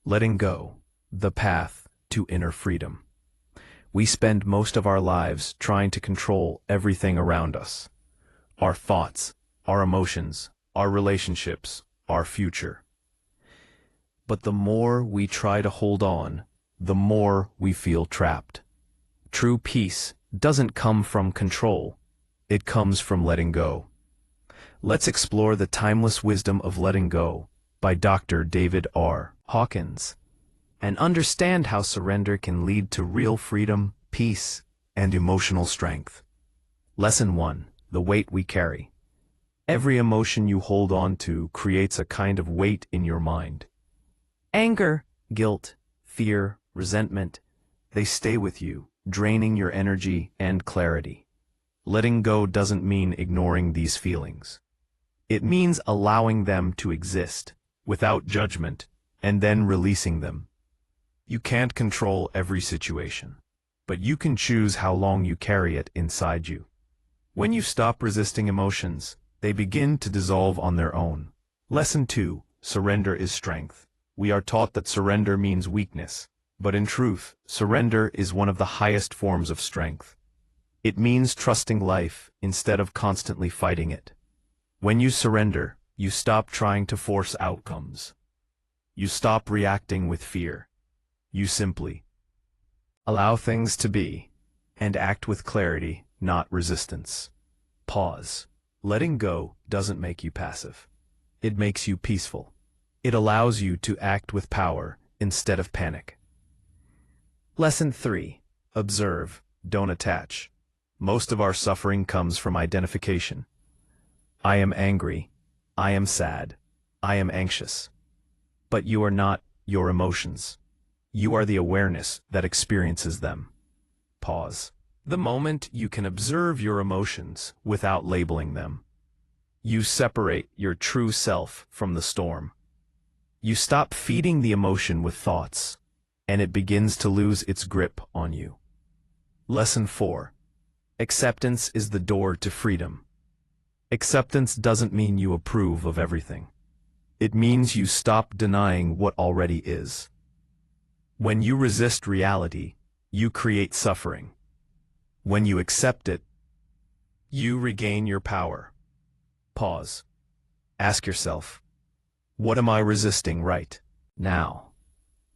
Letting go, the path to inner freedom. We spend most of our lives trying to control everything around us. Our thoughts, our emotions, our relationships, our future. But the more we try to hold on, the more we feel trapped. True peace doesn't come from control. It comes from letting go. Let's explore the timeless wisdom of letting go by Dr. David R. Hawkins, and understand how surrender can lead to real freedom, peace, and emotional strength. Lesson 1. The weight we carry. Every emotion you hold on to creates a kind of weight in your mind. Anger, guilt, fear, resentment, they stay with you, draining your energy and clarity. Letting go doesn't mean ignoring these feelings. It means allowing them to exist, without judgment, and then releasing them. You can't control every situation, but you can choose how long you carry it inside you. When you stop resisting emotions, they begin to dissolve on their own. Lesson 2. Surrender is strength. We are taught that surrender means weakness, but in truth, surrender is one of the highest forms of strength. It means trusting life instead of constantly fighting it. When you surrender, you stop trying to force outcomes. You stop reacting with fear. You simply allow things to be and act with clarity, not resistance. Pause. Letting go doesn't make you passive. It makes you peaceful. It allows you to act with power instead of panic. Lesson 3. Observe, don't attach. Most of our suffering comes from identification. I am angry. I am sad. I am anxious. But you are not your emotions. You are the awareness that experiences them. Pause. The moment you can observe your emotions without labeling them, you separate your true self from the storm. You stop feeding the emotion with thoughts, and it begins to lose its grip on you. Lesson 4. Acceptance is the door to freedom. Acceptance doesn't mean you approve of everything. It means you stop denying what already is. When you resist reality, you create suffering. When you accept it, you regain your power. Pause. Ask yourself, what am I resisting right now?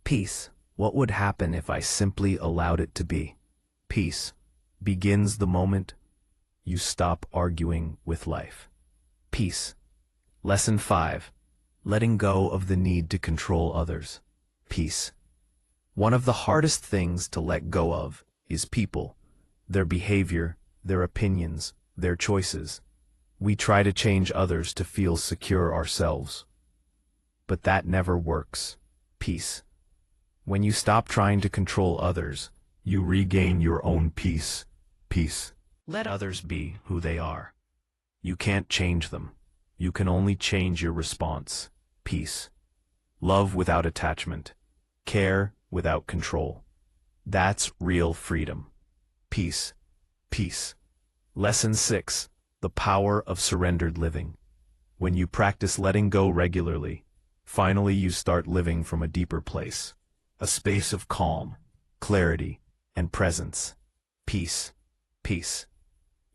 Peace. What would happen if I simply allowed it to be? Peace begins the moment you stop arguing with life. Peace. Lesson 5. Letting go of the need to control others. Peace. One of the hardest things to let go of is people, their behavior, their opinions, their choices. We try to change others to feel secure ourselves. But that never works. Peace. When you stop trying to control others, you regain your own peace. Peace. Let others be who they are. You can't change them. You can only change your response. Peace. Love without attachment. Care without control. That's real freedom. Peace. Peace. Lesson 6. The power of surrendered living. When you practice letting go regularly, finally you start living from a deeper place. A space of calm, clarity, and presence. Peace. Peace.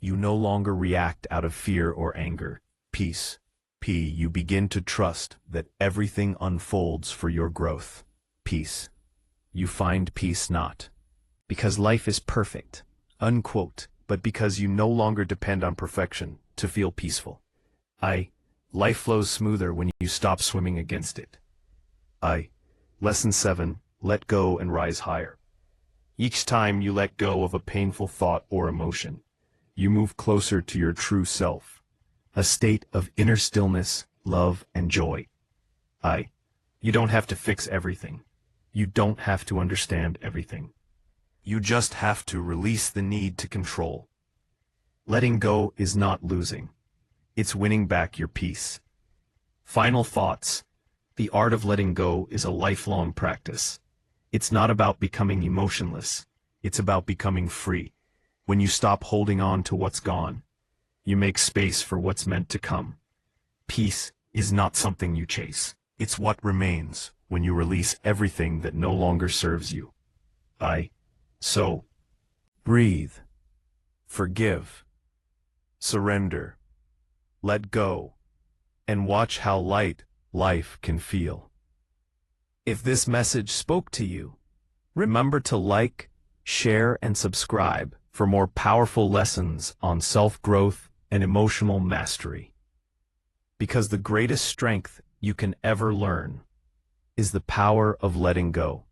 You no longer react out of fear or anger. Peace. You begin to trust that everything unfolds for your growth. Peace. You find peace not because life is perfect, unquote, but because you no longer depend on perfection to feel peaceful. Life flows smoother when you stop swimming against it. Lesson 7. Let go and rise higher. Each time you let go of a painful thought or emotion, you move closer to your true self, a state of inner stillness, love, and joy. You don't have to fix everything. You don't have to understand everything. You just have to release the need to control. Letting go is not losing. It's winning back your peace. Final thoughts. The art of letting go is a lifelong practice. It's not about becoming emotionless. It's about becoming free. When you stop holding on to what's gone, you make space for what's meant to come. Peace is not something you chase. It's what remains when you release everything that no longer serves you. So, breathe, forgive, surrender, let go, and watch how light life can feel. If this message spoke to you, remember to like, share, and subscribe for more powerful lessons on self-growth and emotional mastery. Because the greatest strength you can ever learn is the power of letting go.